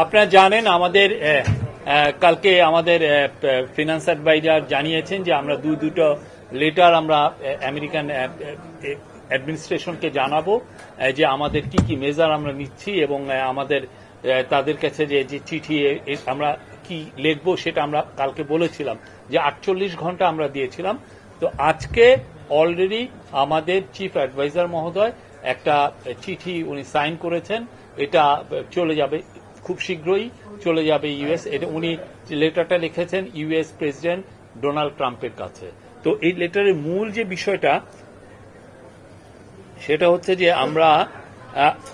আপনারা জানেন আমাদের কালকে আমাদের ফিনান্স অ্যাডভাইজার জানিয়েছেন যে আমরা দুটো লেটার আমরা আমেরিকান অ্যাডমিনিস্ট্রেশনকে জানাবো যে আমাদের কি কি মেজার আমরা নিচ্ছি এবং আমাদের তাদের কাছে যে চিঠি আমরা কি লিখবো সেটা আমরা কালকে বলেছিলাম যে 48 ঘন্টা আমরা দিয়েছিলাম। তো আজকে অলরেডি আমাদের চিফ অ্যাডভাইজার মহোদয় একটা চিঠি উনি সাইন করেছেন, এটা চলে যাবে খুব শীঘ্রই চলে যাবে ইউএস। এটা উনি লেটারটা লিখেছেন ইউএস প্রেসিডেন্ট ডোনাল্ড ট্রাম্পের কাছে। তো এই লেটারের মূল যে বিষয়টা সেটা হচ্ছে যে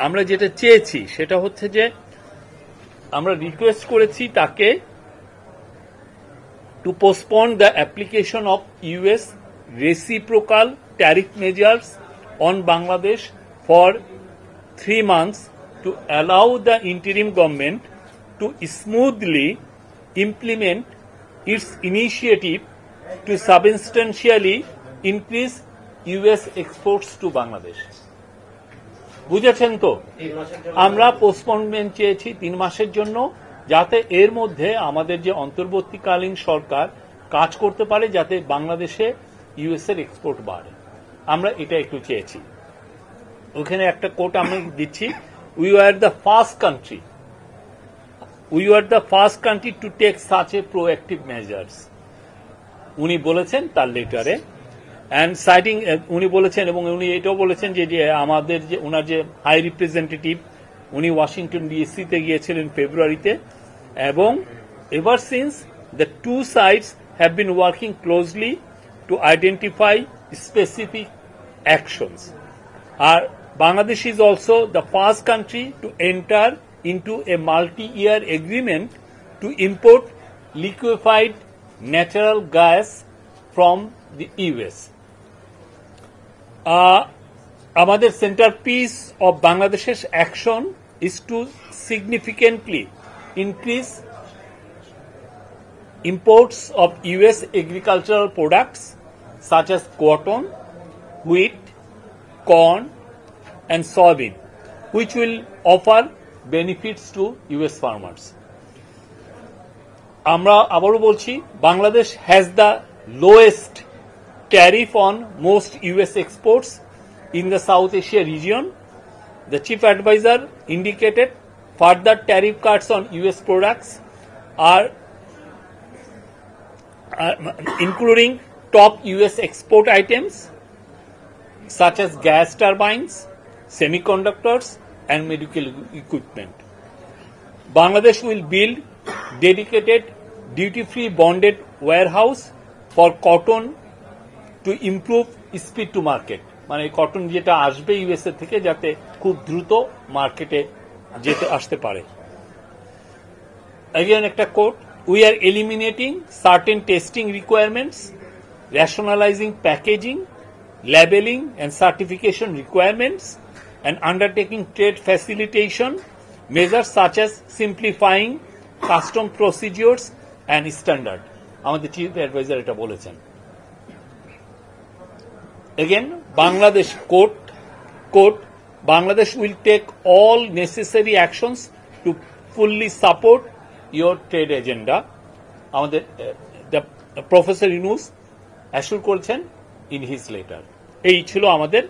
আমরা যেটা চেয়েছি সেটা হচ্ছে যে আমরা রিকোয়েস্ট করেছি তাকে to postpone the application of US reciprocal tariff measures on Bangladesh for 3 months to allow the interim government to smoothly implement its initiative to substantially increase US exports to Bangladesh. বুঝেছেন তো, আমরা পোস্টপোনমেন্ট চেয়েছি 3 মাসের জন্য, যাতে এর মধ্যে আমাদের যে অন্তর্বর্তীকালীন সরকার কাজ করতে পারে যাতে বাংলাদেশে ইউএস এর এক্সপোর্ট বাড়ে। আমরা এটা একটু চেয়েছি। ওখানে একটা কোট আমি দিচ্ছি, we are the first country to take such a proactive measures, উনি বলেছেন তার লেটারে। অ্যান্ড সাইটিং উনি বলেছেন এবং উনি এটাও বলেছেন যে আমাদের যে ওনার যে হাই রিপ্রেজেন্টেটিভ উনি ওয়াশিংটন ডিসিতে গিয়েছিলেন ফেব্রুয়ারিতে, এবং ever since the two sides have been working closely to identify specific actions. Bangladesh is also the first country to enter into a multi-year agreement to import liquefied natural gas from the US. Our centerpiece of Bangladesh's action is to significantly increase imports of US agricultural products such as cotton, wheat, corn and soybean, which will offer benefits to US farmers. আমরা আবারও বলছি, Bangladesh has the lowest tariff on most US exports in the South Asia region. The chief advisor indicated further tariff cuts on US products are including top US export items such as gas turbines, semiconductors and medical equipment. Bangladesh will build dedicated duty-free bonded warehouse for cotton to improve speed to market. মানে cotton যেটা আসবে USA থেকে যাতে খুব দ্রুত মার্কেটে যেতে আসতে পারে। Again একটা coat, we are eliminating certain testing requirements, rationalizing packaging, labeling and certification requirements, and undertaking trade facilitation measures such as simplifying custom procedures and standard. আমাদের চিফ অ্যাডভাইজার এটা বলেছেন। Again, Bangladesh quote, Bangladesh will take all necessary actions to fully support your trade agenda. আমাদের professor Yunus অ্যাসুর করেছেন in his letter. এই ছিল আমাদের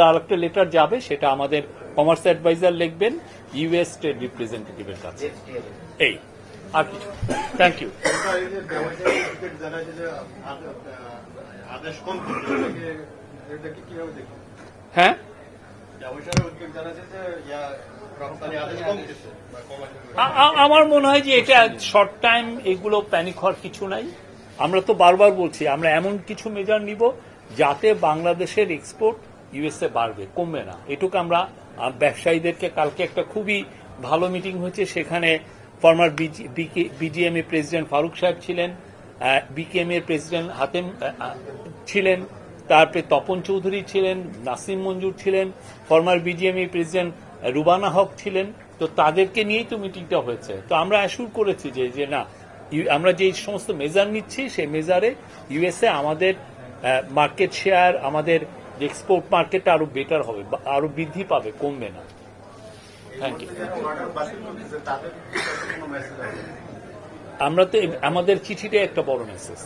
আরেকটা letter যাবে, সেটা আমাদের কমার্স অ্যাডভাইজার লিখবেন ইউএস ট্রেড রিপ্রেজেন্টেটিভের কাছে। এই আর কিছু। Thank you. হ্যাঁ, আমার মনে হয় যে এটা শর্ট টাইম, এগুলো প্যানিক হওয়ার কিছু নাই। আমরা তো বারবার বলছি আমরা এমন কিছু মেজার নিব যাতে বাংলাদেশের এক্সপোর্ট ইউএসএ বাড়বে, কমবে না। এটুকু আমরা ব্যবসায়ীদেরকে, কালকে একটা খুবই ভালো মিটিং হয়েছে, সেখানে ফর্মার বিজিএমএ প্রেসিডেন্ট ফারুক সাহেব ছিলেন, বিকেএম এর প্রেসিডেন্ট হাতেম ছিলেন, তারপরে তপন চৌধুরী ছিলেন, নাসিম মঞ্জুর ছিলেন, ফর্মার বিজিএমএ প্রেসিডেন্ট রুবানা হক ছিলেন। তো তাদেরকে নিয়েই তো মিটিংটা হয়েছে। তো আমরা অ্যাসুর করেছি যে না, আমরা যে সমস্ত মেজার নিচ্ছি সেই মেজারে ইউএসএ আমাদের মার্কেট শেয়ার, আমাদের এক্সপোর্ট মার্কেটটা আরো বেটার হবে, আরো বৃদ্ধি পাবে, কমবে না। Thank you. আমরা তো আমাদের চিঠিটা একটা বড় মেসেজ।